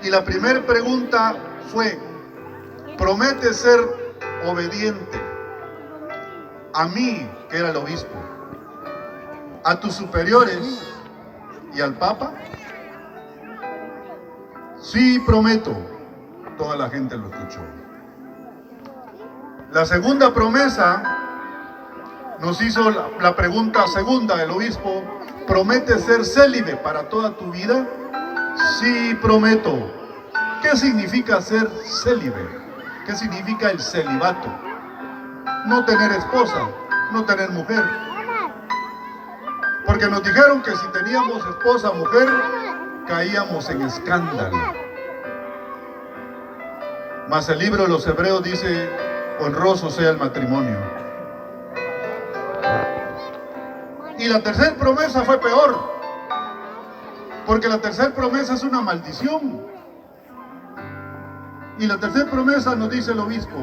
Y la primera pregunta fue: ¿promete ser obediente a mí, que era el obispo, a tus superiores y al Papa? Sí, prometo. Toda la gente lo escuchó. La segunda promesa nos hizo la pregunta segunda del obispo: ¿promete ser célibe para toda tu vida? Sí, prometo. ¿Qué significa ser célibe? ¿Qué significa el celibato? No tener esposa, no tener mujer. Porque nos dijeron que si teníamos esposa, mujer, caíamos en escándalo. Mas el libro de los Hebreos dice: honroso sea el matrimonio. Y la tercera promesa fue peor, porque la tercera promesa es una maldición. Y la tercera promesa nos dice el obispo: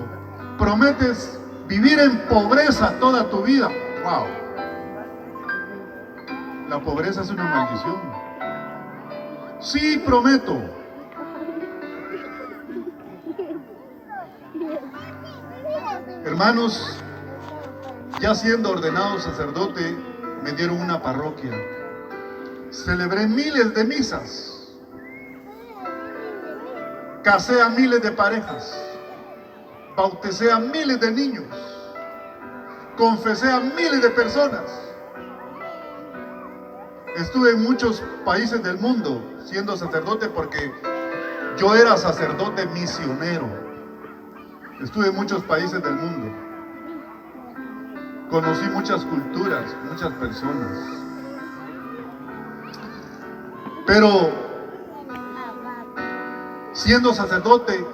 prometes vivir en pobreza toda tu vida. ¡Wow! La pobreza es una maldición. Sí, prometo. Hermanos, ya siendo ordenado sacerdote, me dieron una parroquia. Celebré miles de misas. Casé a miles de parejas. Bauticé a miles de niños. Confesé a miles de personas. Estuve en muchos países del mundo siendo sacerdote, porque yo era sacerdote misionero. Estuve en muchos países del mundo. Conocí muchas culturas, muchas personas. Pero siendo sacerdote,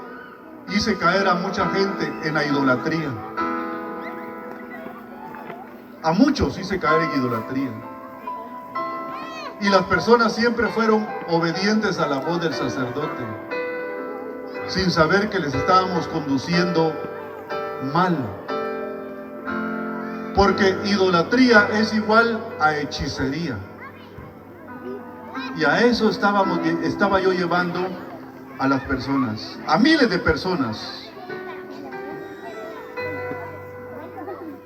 hice caer a mucha gente en la idolatría. A muchos hice caer en idolatría. Y las personas siempre fueron obedientes a la voz del sacerdote, sin saber que les estábamos conduciendo mal. Porque idolatría es igual a hechicería. Y a eso estaba yo llevando a las personas, a miles de personas.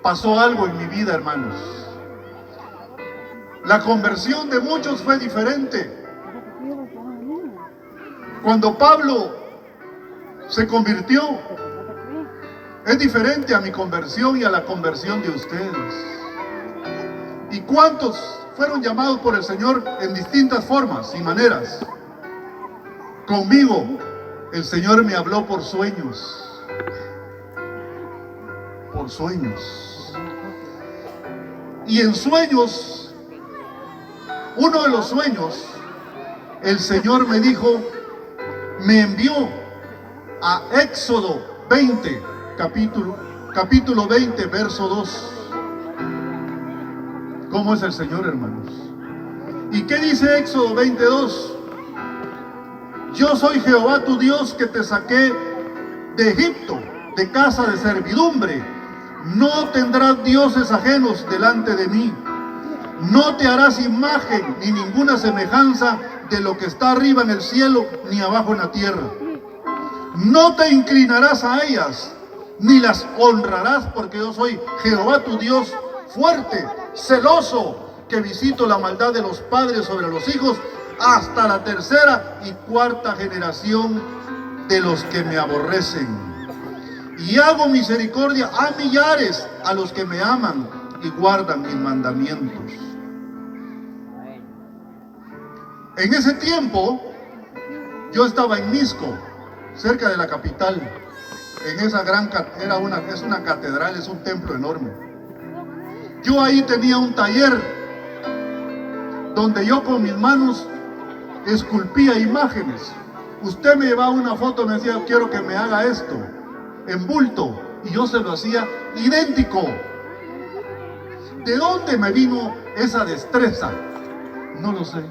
Pasó algo en mi vida, hermanos. La conversión de muchos fue diferente. Cuando Pablo se convirtió, es diferente a mi conversión y a la conversión de ustedes. ¿Y cuántos fueron llamados por el Señor en distintas formas y maneras? Conmigo, el Señor me habló por sueños. Por sueños. Y en sueños, uno de los sueños, el Señor me dijo, me envió a Éxodo 20, capítulo 20, verso 2. ¿Cómo es el Señor, hermanos? ¿Y qué dice Éxodo 22? Yo soy Jehová tu Dios, que te saqué de Egipto, de casa de servidumbre. No tendrás dioses ajenos delante de mí. No te harás imagen ni ninguna semejanza de lo que está arriba en el cielo ni abajo en la tierra. No te inclinarás a ellas, ni las honrarás, porque yo soy Jehová tu Dios, fuerte, celoso, que visito la maldad de los padres sobre los hijos, hasta la tercera y cuarta generación de los que me aborrecen. Y hago misericordia a millares, a los que me aman y guardan mis mandamientos. En ese tiempo, yo estaba en Misco, cerca de la capital. En esa es una catedral, es un templo enorme. Yo ahí tenía un taller donde yo con mis manos esculpía imágenes. Usted me llevaba una foto, me decía, quiero que me haga esto, en bulto, y yo se lo hacía idéntico. ¿De dónde me vino esa destreza? No lo sé.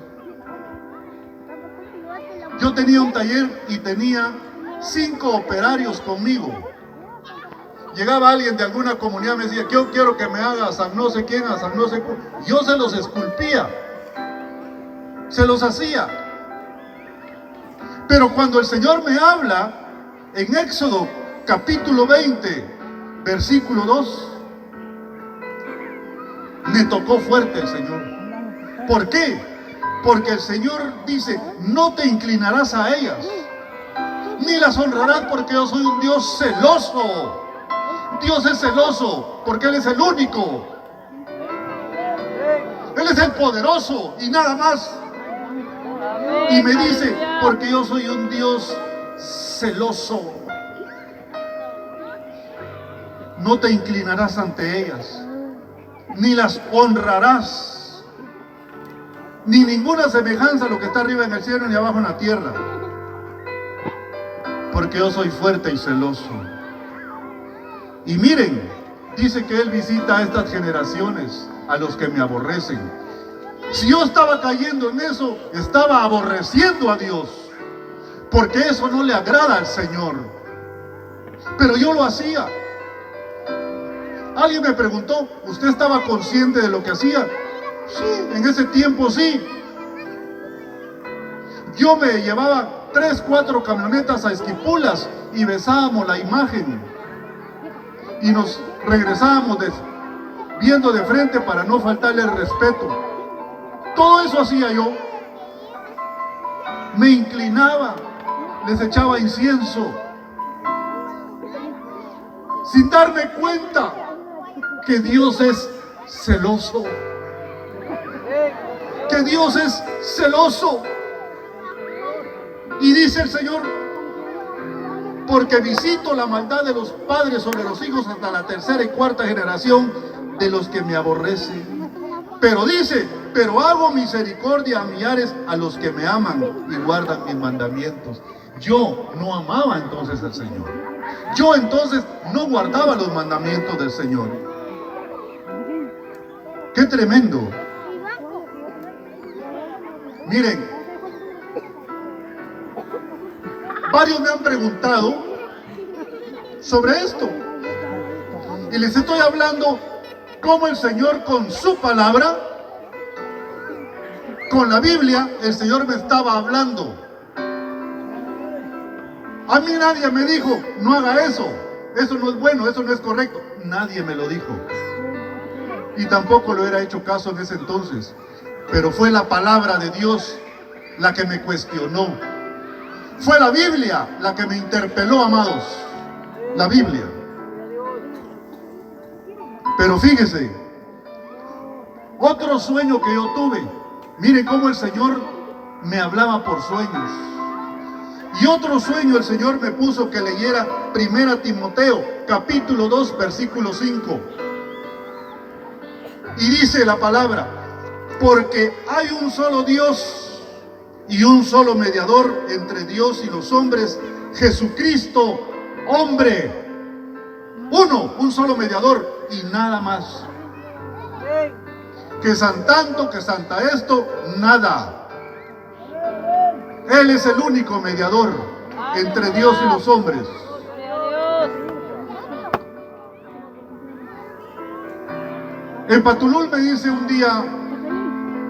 Yo tenía un taller y tenía 5 operarios conmigo. Llegaba alguien de alguna comunidad, me decía, yo quiero que me haga a San no sé quién, a San no sé cuál. Yo se los esculpía, se los hacía. Pero cuando el Señor me habla en Éxodo capítulo 20, versículo 2, me tocó fuerte el Señor. ¿Por qué? Porque el Señor dice, no te inclinarás a ellas, ni las honrarás, porque yo soy un Dios celoso. Dios es celoso porque Él es el único. Él es el poderoso y nada más. Y me dice, porque yo soy un Dios celoso. No te inclinarás ante ellas, ni las honrarás, ni ninguna semejanza a lo que está arriba en el cielo ni abajo en la tierra, porque yo soy fuerte y celoso. Y miren, dice que Él visita a estas generaciones, a los que me aborrecen. Si yo estaba cayendo en eso, estaba aborreciendo a Dios, porque eso no le agrada al Señor. Pero yo lo hacía. Alguien me preguntó, ¿usted estaba consciente de lo que hacía? Sí, en ese tiempo sí. Yo me llevaba 3, 4 camionetas a Esquipulas y besábamos la imagen. Y nos regresábamos viendo de frente para no faltarle el respeto. Todo eso hacía yo. Me inclinaba, les echaba incienso, sin darme cuenta que Dios es celoso. Que Dios es celoso. Y dice el Señor, porque visito la maldad de los padres sobre los hijos hasta la 3ª y 4ª generación de los que me aborrecen. Pero dice, pero hago misericordia a millares a los que me aman y guardan mis mandamientos. Yo no amaba entonces al Señor. Yo entonces no guardaba los mandamientos del Señor. ¡Qué tremendo! Miren, varios me han preguntado sobre esto. Y les estoy hablando cómo el Señor con su palabra, con la Biblia, el Señor me estaba hablando. A mí nadie me dijo, no haga eso, eso no es bueno, eso no es correcto. Nadie me lo dijo. Y tampoco lo hubiera hecho caso en ese entonces. Pero fue la palabra de Dios la que me cuestionó. Fue la Biblia la que me interpeló, amados. La Biblia. Pero fíjese, otro sueño que yo tuve. Mire cómo el Señor me hablaba por sueños. Y otro sueño el Señor me puso que leyera 1 Timoteo, capítulo 2, versículo 5. Y dice la palabra, porque hay un solo Dios y un solo mediador entre Dios y los hombres, Jesucristo, hombre. Un solo mediador y nada más. Que san tanto, que santa esto, nada. Él es el único mediador entre Dios y los hombres. En Patulul me dice un día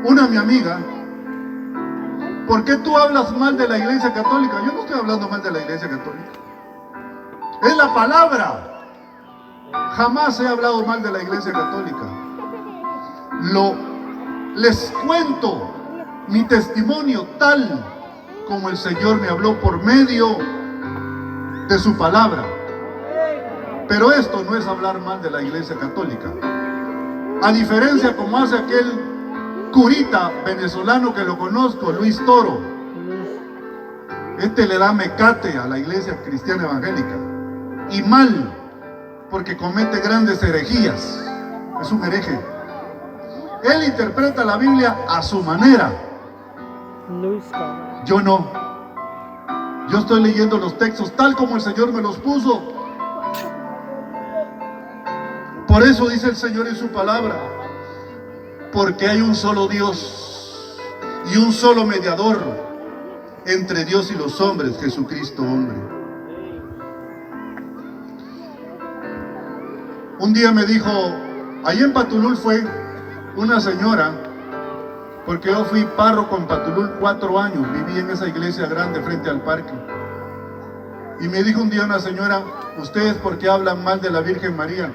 una mi amiga, ¿por qué tú hablas mal de la Iglesia Católica? Yo no estoy hablando mal de la Iglesia Católica. Es la palabra. Jamás he hablado mal de la Iglesia Católica. Les cuento mi testimonio tal como el Señor me habló por medio de su palabra. Pero esto no es hablar mal de la Iglesia Católica. A diferencia como hace aquel curita venezolano que lo conozco, Luis Toro. Este le da mecate a la Iglesia Cristiana Evangélica. Y mal, porque comete grandes herejías. Es un hereje. Él interpreta la Biblia a su manera. Yo no. Yo estoy leyendo los textos tal como el Señor me los puso. Por eso dice el Señor en su palabra, porque hay un solo Dios y un solo mediador entre Dios y los hombres, Jesucristo hombre. Un día me dijo, ahí en Patulul fue una señora Porque yo fui párroco en Patulul 4 años, viví en esa iglesia grande frente al parque. Y me dijo un día una señora, ustedes ¿por qué hablan mal de la Virgen María?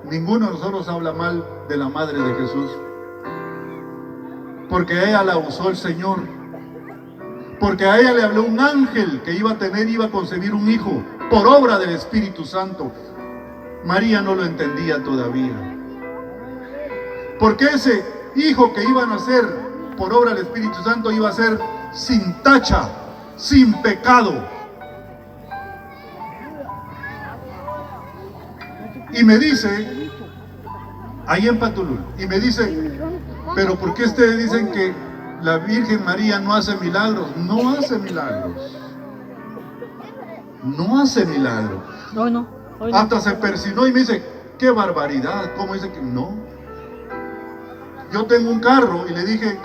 Ninguno de nosotros habla mal de la Madre de Jesús. Porque a ella la usó el Señor. Porque a ella le habló un ángel que iba a concebir un hijo por obra del Espíritu Santo. María no lo entendía todavía. Porque ese hijo que iba a nacer por obra del Espíritu Santo iba a ser sin tacha, sin pecado. Y me dice, ahí en Patulul, y me dice, pero ¿por qué ustedes dicen que la Virgen María no hace milagros? No hace milagros. No hace milagros. Hoy no. Hasta se persinó y me dice, qué barbaridad. ¿Cómo dice que no? Yo tengo un carro y le dije,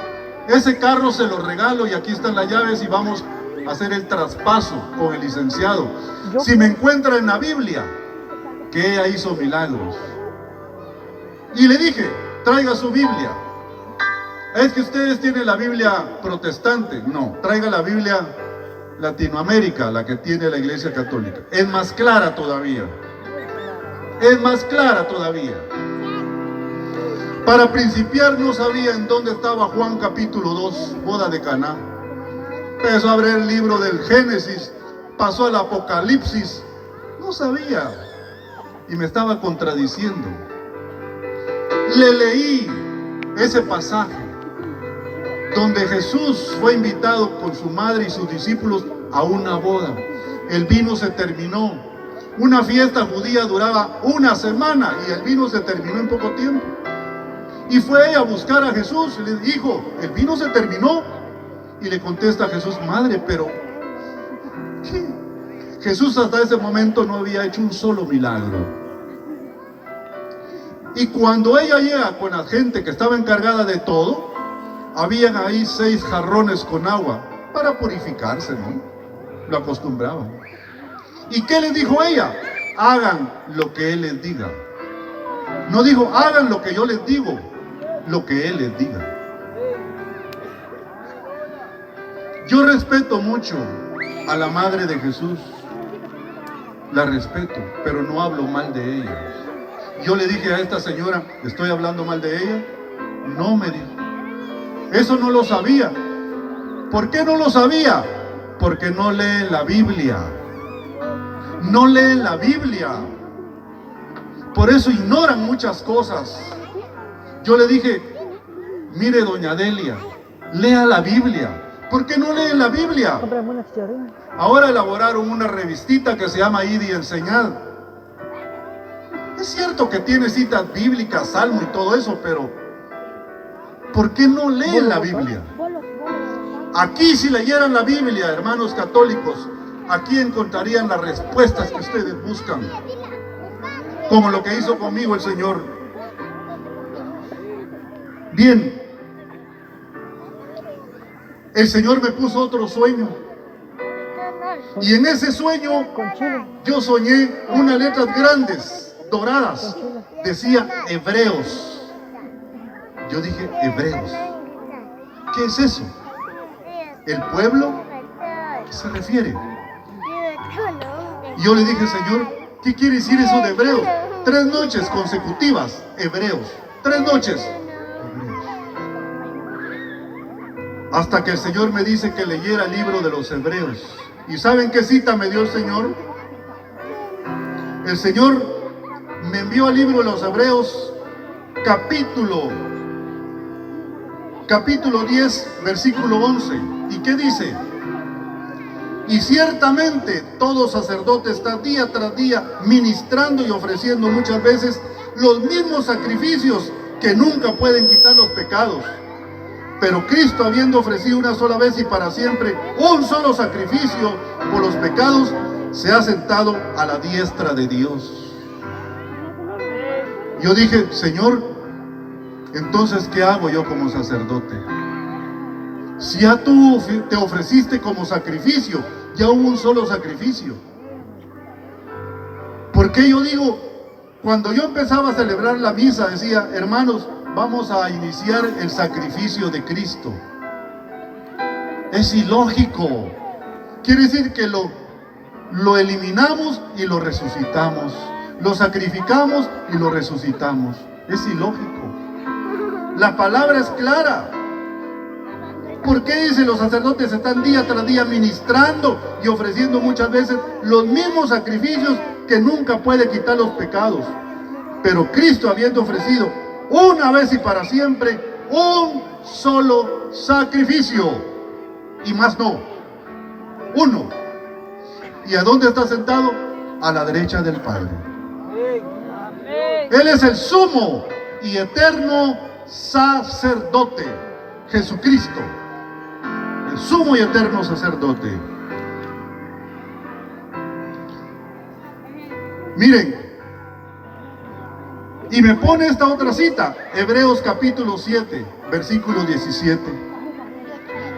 ese carro se lo regalo y aquí están las llaves y vamos a hacer el traspaso con el licenciado. Si me encuentra en la Biblia que ella hizo milagros. Y le dije, traiga su Biblia. Es que ustedes tienen la Biblia protestante. No, traiga la Biblia Latinoamérica, la que tiene la Iglesia Católica. Es más clara todavía. Es más clara todavía. Para principiar no sabía en dónde estaba Juan capítulo 2, boda de Caná. Empezó a abrir el libro del Génesis, pasó al Apocalipsis. No sabía. Y me estaba contradiciendo. Le leí ese pasaje donde Jesús fue invitado con su madre y sus discípulos a una boda. El vino se terminó. Una fiesta judía duraba una semana y el vino se terminó en poco tiempo. Y fue ella a buscar a Jesús y le dijo, el vino se terminó. Y le contesta a Jesús, madre, pero ¿qué? Jesús hasta ese momento no había hecho un solo milagro. Y cuando ella llega con la gente que estaba encargada de todo, habían ahí 6 jarrones con agua para purificarse, ¿no? Lo acostumbraban. ¿Y qué les dijo ella? Hagan lo que Él les diga. No dijo, hagan lo que yo les digo, lo que Él les diga. Yo respeto mucho a la Madre de Jesús. La respeto, pero no hablo mal de ella. Yo le dije a esta señora, ¿estoy hablando mal de ella? No, me dijo. Eso no lo sabía. ¿Por qué no lo sabía? Porque no leen la Biblia. No leen la Biblia. Por eso ignoran muchas cosas. Yo le dije, mire doña Delia, lea la Biblia. ¿Por qué no leen la Biblia? Ahora elaboraron una revistita que se llama ID y Enseñad. Es cierto que tiene citas bíblicas, salmo y todo eso, pero ¿por qué no leen la Biblia? Aquí si leyeran la Biblia, hermanos católicos, aquí encontrarían las respuestas que ustedes buscan, como lo que hizo conmigo el Señor. Bien, el Señor me puso otro sueño, y en ese sueño yo soñé unas letras grandes, doradas, decía Hebreos. Yo dije, Hebreos, ¿qué es eso? ¿El pueblo? ¿Qué se refiere? Y yo le dije, Señor, ¿qué quiere decir eso de Hebreos? 3 noches consecutivas, Hebreos. 3 noches. Hebreos. Hasta que el Señor me dice que leyera el libro de los Hebreos. ¿Y saben qué cita me dio el Señor? El Señor me envió al libro de los Hebreos, capítulo 10, versículo 11. ¿Y qué dice? Y ciertamente todo sacerdote está día tras día ministrando y ofreciendo muchas veces los mismos sacrificios que nunca pueden quitar los pecados. Pero Cristo, habiendo ofrecido una sola vez y para siempre un solo sacrificio por los pecados, se ha sentado a la diestra de Dios. Yo dije, Señor, entonces ¿qué hago yo como sacerdote? Si ya tú te ofreciste como sacrificio, ya hubo un solo sacrificio. ¿Por qué yo digo, cuando yo empezaba a celebrar la misa, decía, hermanos, vamos a iniciar el sacrificio de Cristo. Es ilógico. Quiere decir que lo eliminamos y lo resucitamos. Lo sacrificamos y lo resucitamos. Es ilógico. La palabra es clara. ¿Por qué dice los sacerdotes están día tras día ministrando y ofreciendo muchas veces los mismos sacrificios que nunca puede quitar los pecados? Pero Cristo, habiendo ofrecido una vez y para siempre un solo sacrificio, y más no, uno. ¿Y a dónde está sentado? A la derecha del Padre. Él es el sumo y eterno sacerdote, Jesucristo, el sumo y eterno sacerdote. Miren, y me pone esta otra cita, Hebreos capítulo 7, versículo 17.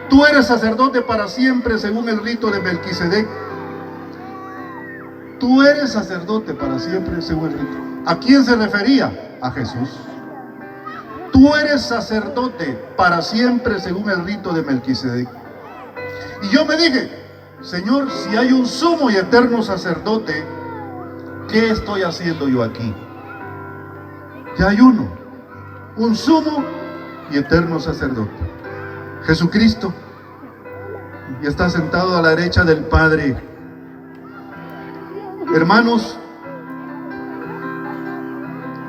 Tú eres sacerdote para siempre según el rito de Melquisedec. Tú eres sacerdote para siempre según el rito. ¿A quién se refería? A Jesús. Tú eres sacerdote para siempre según el rito de Melquisedec. Y yo me dije, Señor, si hay un sumo y eterno sacerdote, ¿qué estoy haciendo yo aquí? Ya hay uno, un sumo y eterno sacerdote, Jesucristo, y está sentado a la derecha del Padre. Hermanos,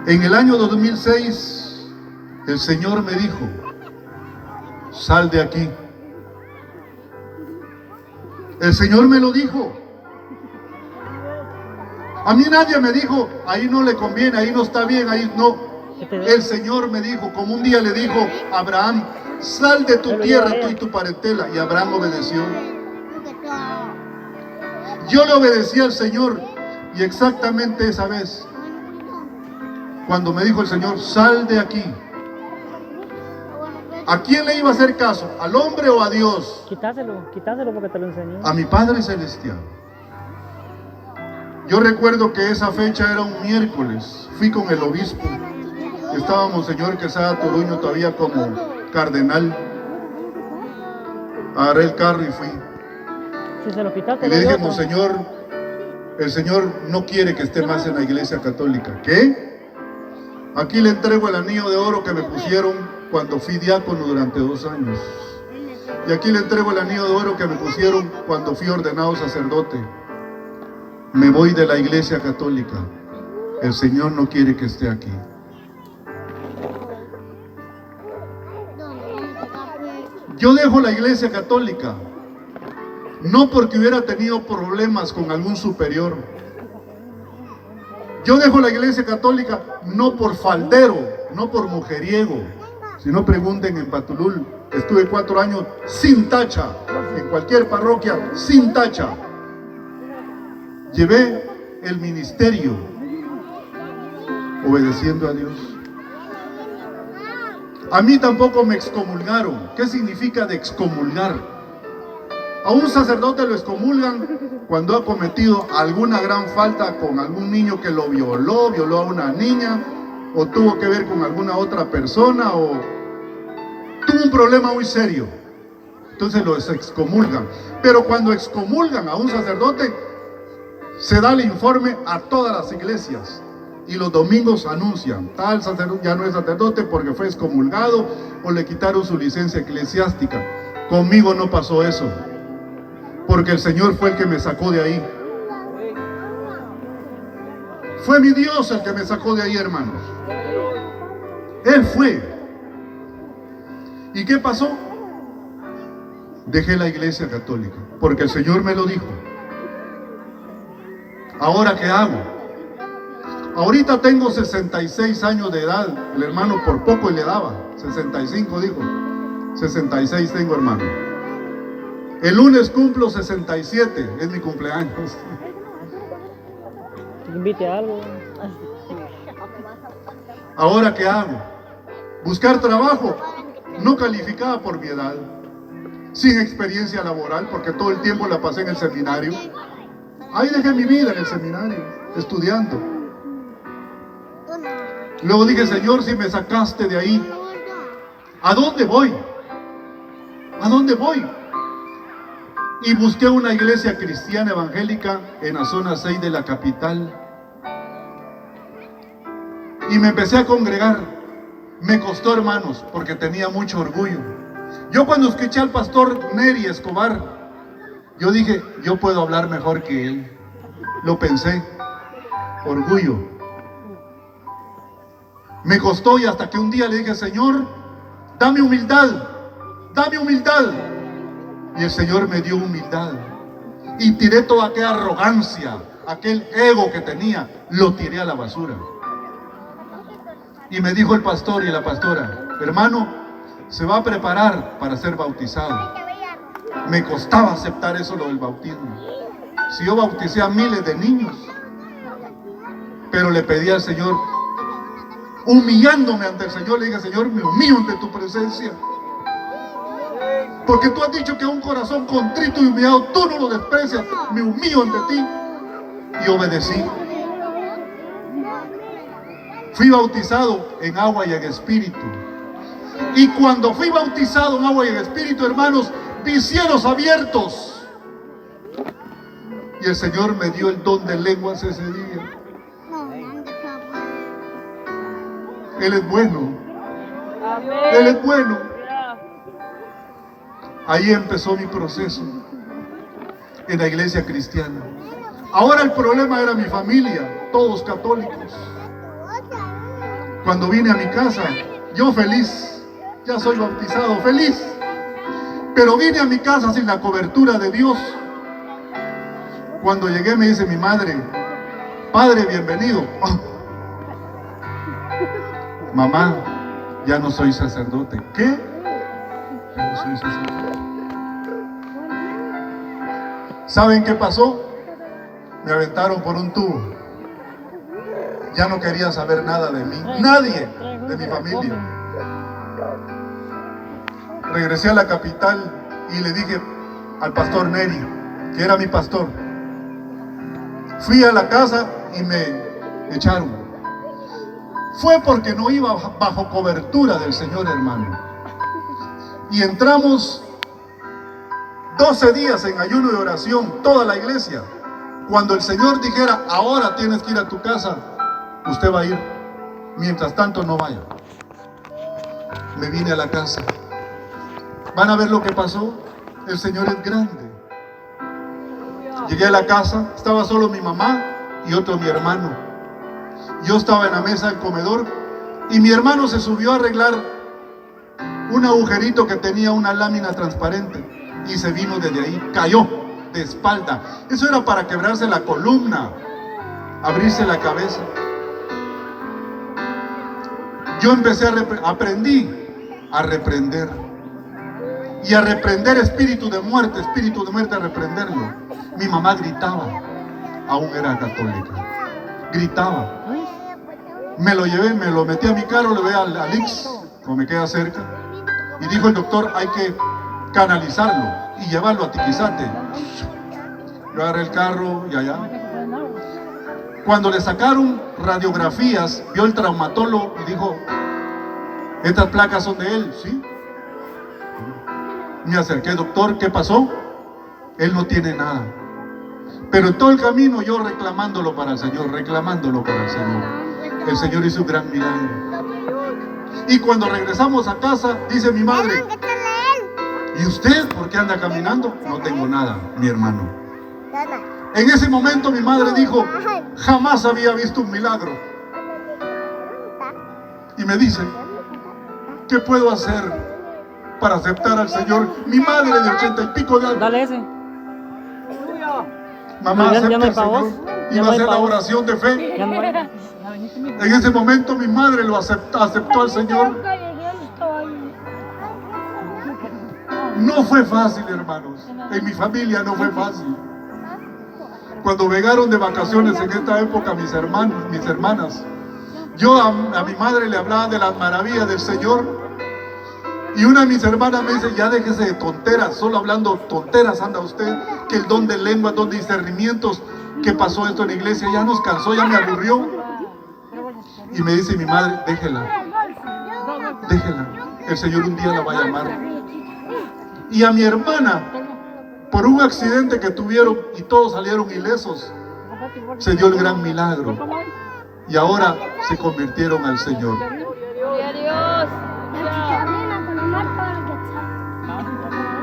en el año 2006, el Señor me dijo, sal de aquí. El Señor me lo dijo. A mí nadie me dijo, ahí no le conviene, ahí no está bien, ahí no. El Señor me dijo, como un día le dijo a Abraham, sal de tu tierra, tú y tu parentela. Y Abraham obedeció. Yo le obedecí al Señor. Y exactamente esa vez, cuando me dijo el Señor, sal de aquí, ¿a quién le iba a hacer caso? ¿Al hombre o a Dios? Quításelo porque te lo enseñé. A mi Padre Celestial. Yo recuerdo que esa fecha era un miércoles. Fui con el obispo. Estaba Monseñor Quesada Toruño todavía como cardenal. Agarré el carro y fui. Si se lo quitaste, y le dije, Monseñor, el Señor no quiere que esté más en la iglesia católica. ¿Qué? Aquí le entrego el anillo de oro que me pusieron cuando fui diácono durante 2 años. Y aquí le entrego el anillo de oro que me pusieron cuando fui ordenado sacerdote. Me voy de la iglesia católica. El Señor no quiere que esté aquí. Yo dejo la iglesia católica, no porque hubiera tenido problemas con algún superior. Yo dejo la iglesia católica no por faldero, no por mujeriego. Si no, pregunten en Patulul. Estuve 4 años sin tacha, en cualquier parroquia, sin tacha. Llevé el ministerio obedeciendo a Dios. A mí tampoco me excomulgaron. ¿Qué significa de excomulgar? A un sacerdote lo excomulgan cuando ha cometido alguna gran falta con algún niño que lo violó a una niña, o tuvo que ver con alguna otra persona, o tuvo un problema muy serio. Entonces lo excomulgan. Pero cuando excomulgan a un sacerdote, se da el informe a todas las iglesias. Y los domingos anuncian, tal sacerdote ya no es sacerdote porque fue excomulgado o le quitaron su licencia eclesiástica. Conmigo no pasó eso, porque el Señor fue el que me sacó de ahí. Fue mi Dios el que me sacó de ahí, hermanos. Él fue. ¿Y qué pasó? Dejé la iglesia católica, porque el Señor me lo dijo. ¿Ahora qué hago? Ahorita tengo 66 años de edad. El hermano por poco le daba 65, dijo. 66 tengo, hermano. El lunes cumplo 67, es mi cumpleaños. Te invite a algo. ¿Ahora qué hago? Buscar trabajo. No calificaba por mi edad, sin experiencia laboral, porque todo el tiempo la pasé en el seminario. Ahí dejé mi vida en el seminario, estudiando. Luego dije, Señor, si me sacaste de ahí, ¿a dónde voy? ¿A dónde voy? Y busqué una iglesia cristiana evangélica en la zona 6 de la capital. Y me empecé a congregar. Me costó, hermanos, porque tenía mucho orgullo. Yo cuando escuché al pastor Neri Escobar, yo dije, yo puedo hablar mejor que él. Lo pensé. Orgullo. Me costó, y hasta que un día le dije, Señor, dame humildad. Dame humildad. Y el Señor me dio humildad. Y tiré toda aquella arrogancia, aquel ego que tenía, lo tiré a la basura. Y me dijo el pastor y la pastora, hermano, se va a preparar para ser bautizado. Me costaba aceptar eso, lo del bautismo. Si yo bauticé a miles de niños, pero le pedí al Señor, humillándome ante el Señor, le dije, Señor, me humillo ante tu presencia. Porque tú has dicho que un corazón contrito y humillado, tú no lo desprecias. Me humillo ante ti. Y obedecí. Fui bautizado en agua y en espíritu. Y cuando fui bautizado en agua y en espíritu, hermanos, vi cielos abiertos. Y el Señor me dio el don de lenguas ese día. Él es bueno. Él es bueno. Ahí empezó mi proceso en la iglesia cristiana. Ahora el problema era mi familia, todos católicos. Cuando vine a mi casa, yo feliz, ya soy bautizado, feliz. Pero vine a mi casa sin la cobertura de Dios. Cuando llegué me dice mi madre, padre, bienvenido. Oh. Mamá, ya no soy sacerdote. ¿Qué? Ya no soy sacerdote. ¿Saben qué pasó? Me aventaron por un tubo. Ya no quería saber nada de mí. Nadie de mi familia. Regresé a la capital y le dije al pastor Neri, que era mi pastor. Fui a la casa y me echaron. Fue porque no iba bajo cobertura del Señor, hermano. Y entramos 12 días en ayuno y oración, toda la iglesia. Cuando el Señor dijera, ahora tienes que ir a tu casa, usted va a ir. Mientras tanto, no vaya. Me vine a la casa. ¿Van a ver lo que pasó? El Señor es grande. Llegué a la casa, estaba solo mi mamá y otro mi hermano. Yo estaba en la mesa del comedor y mi hermano se subió a arreglar un agujerito que tenía una lámina transparente y se vino desde ahí, cayó de espalda. Eso era para quebrarse la columna, abrirse la cabeza. Yo empecé aprendí a reprender y a reprender espíritu de muerte, a reprenderlo. Mi mamá gritaba, aún era católica, gritaba. Me lo llevé, me lo metí a mi carro, le voy al Ix, como me queda cerca, y dijo el doctor, hay que canalizarlo y llevarlo a Tiquizate. Yo agarré el carro y allá. Cuando le sacaron radiografías, vio el traumatólogo y dijo, estas placas son de él, ¿sí? Me acerqué, doctor, ¿qué pasó? Él no tiene nada. Pero en todo el camino yo reclamándolo para el Señor. El Señor hizo un gran milagro. Y cuando regresamos a casa, dice mi madre, ¿y usted por qué anda caminando? No tengo nada, mi hermano. En ese momento mi madre dijo, jamás había visto un milagro. Y me dice, ¿qué puedo hacer para aceptar al Señor? Mi madre de 80 y pico de años. Dale ese. Mamá, Ya acepta no hay al pa' vos. Señor. Ya Iba no a hay hacer pa' la vos. oración de fe. Ya no hay. En ese momento mi madre lo aceptó al Señor. No fue fácil, hermanos. En mi familia no fue fácil. Cuando llegaron de vacaciones en esta época mis hermanas, yo a mi madre le hablaba de las maravillas del Señor. Y una de mis hermanas me dice, ya déjese de tonteras, solo hablando tonteras anda usted, que el don de lengua, don de discernimientos, que pasó esto en la iglesia, ya nos cansó, ya me aburrió. Y me dice mi madre, déjela, déjela. El Señor un día la va a llamar. Y a mi hermana, por un accidente que tuvieron y todos salieron ilesos, se dio el gran milagro. Y ahora se convirtieron al Señor.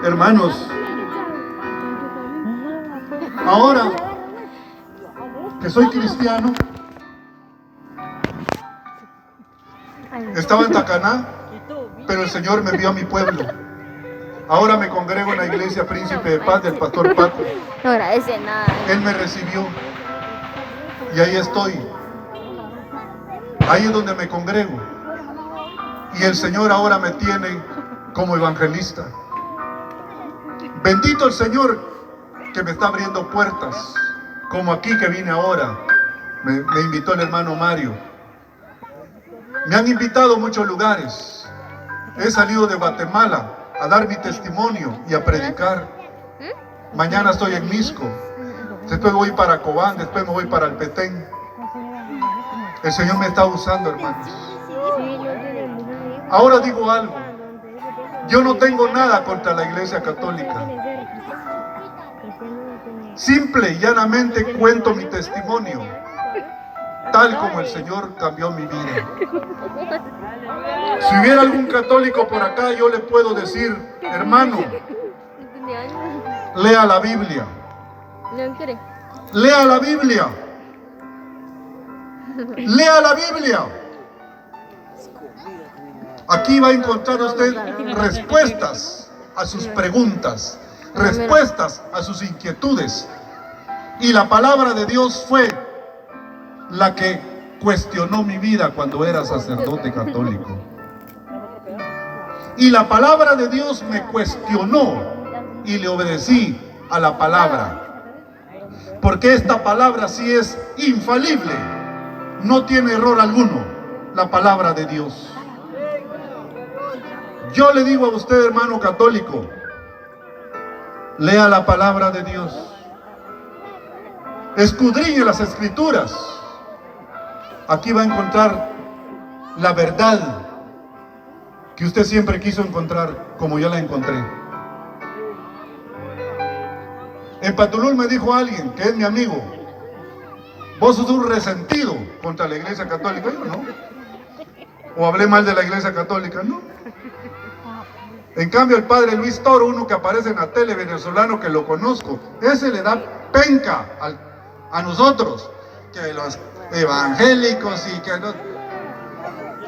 Hermanos, ahora que soy cristiano, estaba en Tacaná, pero el Señor me envió a mi pueblo. Ahora me congrego en la iglesia Príncipe de Paz del pastor Paco. No agradece nada. Él me recibió y ahí estoy. Ahí es donde me congrego. Y el Señor ahora me tiene como evangelista. Bendito el Señor que me está abriendo puertas, como aquí que vine ahora. Me invitó el hermano Mario. Me han invitado a muchos lugares. He salido de Guatemala a dar mi testimonio y a predicar. Mañana estoy en Misco. Después voy para Cobán, después me voy para el Petén. El Señor me está usando, hermanos. Ahora digo algo. Yo no tengo nada contra la Iglesia Católica. Simple y llanamente cuento mi testimonio, tal como el Señor cambió mi vida. Si hubiera algún católico por acá, yo le puedo decir, hermano, lea la Biblia. Lea la Biblia. Lea la Biblia. Aquí va a encontrar usted respuestas a sus preguntas, respuestas a sus inquietudes. Y la palabra de Dios fue la que cuestionó mi vida cuando era sacerdote católico. Y la palabra de Dios me cuestionó y le obedecí a la palabra. Porque esta palabra sí es infalible, no tiene error alguno, la palabra de Dios. Yo le digo a usted, hermano católico, lea la palabra de Dios, escudriñe las escrituras. Aquí va a encontrar la verdad que usted siempre quiso encontrar, como yo la encontré. En Patulul me dijo alguien que es mi amigo, vos sos un resentido contra la Iglesia Católica. Yo no. O hablé mal de la Iglesia Católica, no. En cambio el padre Luis Toro, uno que aparece en la tele, venezolano, que lo conozco, ese le da penca a nosotros, que los evangélicos y que no.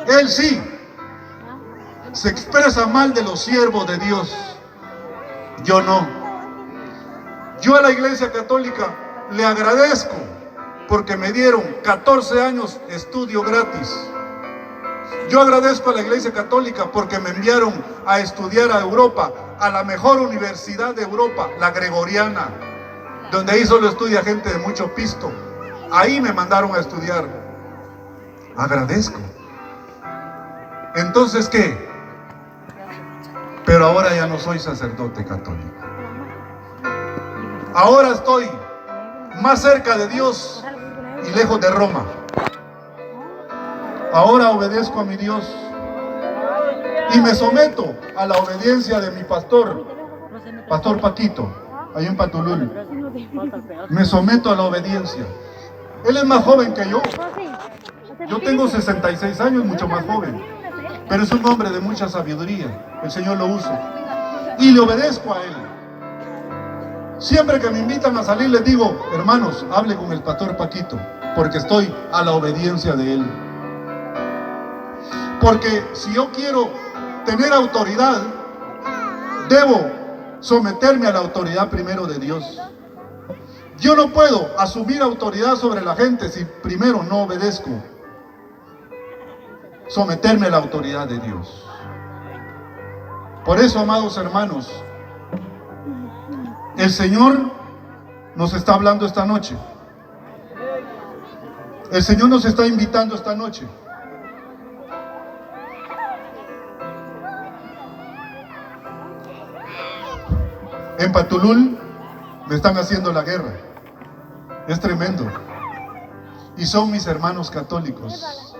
Él sí se expresa mal de los siervos de Dios, yo no. Yo a la Iglesia Católica le agradezco porque me dieron 14 años de estudio gratis. Yo agradezco a la Iglesia Católica porque me enviaron a estudiar a Europa, a la mejor universidad de Europa, la Gregoriana, donde ahí solo estudia gente de mucho pisto. Ahí me mandaron a estudiar. Agradezco. Entonces, ¿qué? Pero ahora ya no soy sacerdote católico. Ahora estoy más cerca de Dios y lejos de Roma. Ahora obedezco a mi Dios y me someto a la obediencia de mi pastor, Pastor Paquito, ahí en Patulul. Me someto a la obediencia. Él es más joven que yo. Yo tengo 66 años, mucho más joven. Pero es un hombre de mucha sabiduría. El Señor lo usa. Y le obedezco a él. Siempre que me invitan a salir les digo, hermanos, hable con el pastor Paquito, porque estoy a la obediencia de él. Porque si yo quiero tener autoridad, debo someterme a la autoridad primero de Dios. Yo no puedo asumir autoridad sobre la gente si primero no obedezco. Someterme a la autoridad de Dios. Por eso, amados hermanos, el Señor nos está hablando esta noche. El Señor nos está invitando esta noche. En Patulul me están haciendo la guerra. Es tremendo. Y son mis hermanos católicos.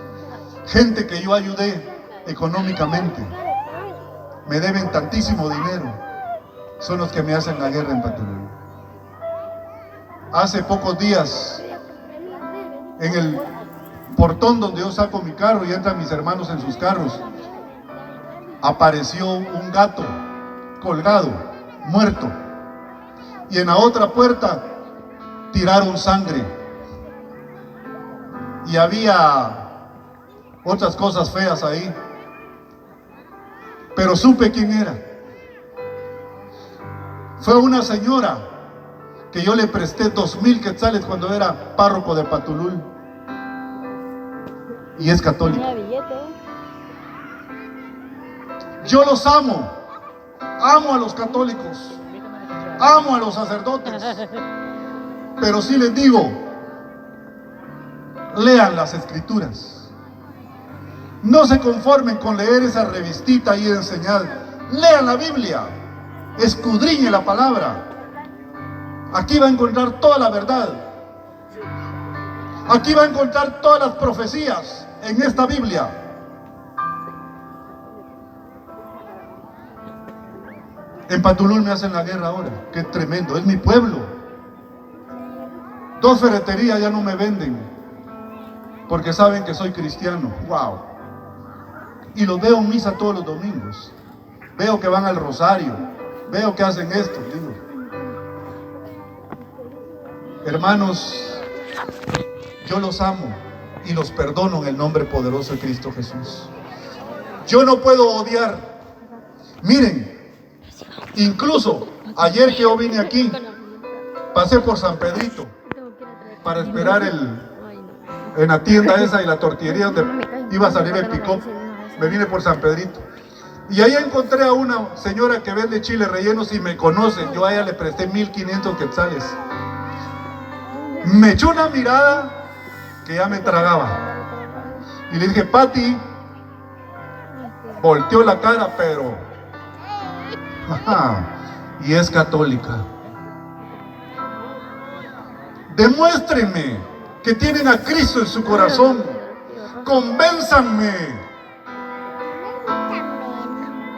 Gente que yo ayudé económicamente, me deben tantísimo dinero, son los que me hacen la guerra en Patulul. Hace pocos días, en el portón donde yo saco mi carro y entran mis hermanos en sus carros, apareció un gato colgado, muerto, y en la otra puerta tiraron sangre, y había otras cosas feas ahí, pero supe quién era. Fue una señora que yo le presté 2,000 quetzales cuando era párroco de Patulul, y es católica. Tenía billete. Yo los amo a los católicos, amo a los sacerdotes, pero sí les digo, lean las escrituras, no se conformen con leer esa revistita y enseñar, lean la Biblia, escudriñe la palabra. Aquí va a encontrar toda la verdad, aquí va a encontrar todas las profecías en esta Biblia. En Patulul me hacen la guerra ahora, qué tremendo, es mi pueblo. 2 ferreterías ya no me venden, porque saben que soy cristiano, wow. Y los veo en misa todos los domingos, veo que van al rosario, veo que hacen esto, digo, hermanos, yo los amo y los perdono en el nombre poderoso de Cristo Jesús. Yo no puedo odiar. Miren, incluso ayer que yo vine aquí, pasé por San Pedrito para esperar en la tienda esa y la tortillería donde iba a salir el pick-up. Me vine por San Pedrito y ahí encontré a una señora que vende chiles rellenos y me conoce. Yo a ella le presté 1,500 quetzales. Me echó una mirada que ya me tragaba y le dije, Pati, volteó la cara, pero y es católica. Demuéstrenme que tienen a Cristo en su corazón, convénzanme.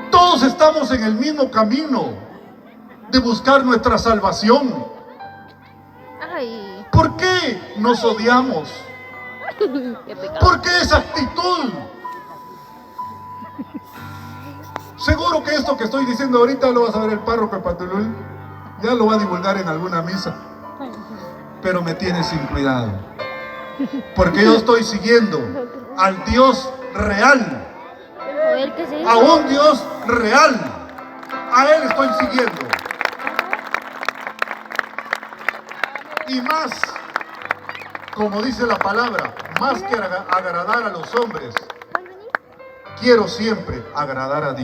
Todos estamos en el mismo camino de buscar nuestra salvación. ¿Por qué nos odiamos? ¿Por qué esa actitud? Seguro que esto que estoy diciendo ahorita lo va a saber el párroco de Patulul, ya lo va a divulgar en alguna misa, pero me tiene sin cuidado, porque yo estoy siguiendo al Dios real, a un Dios real, a Él estoy siguiendo. Y más, como dice la palabra, más que agradar a los hombres, quiero siempre agradar a Dios.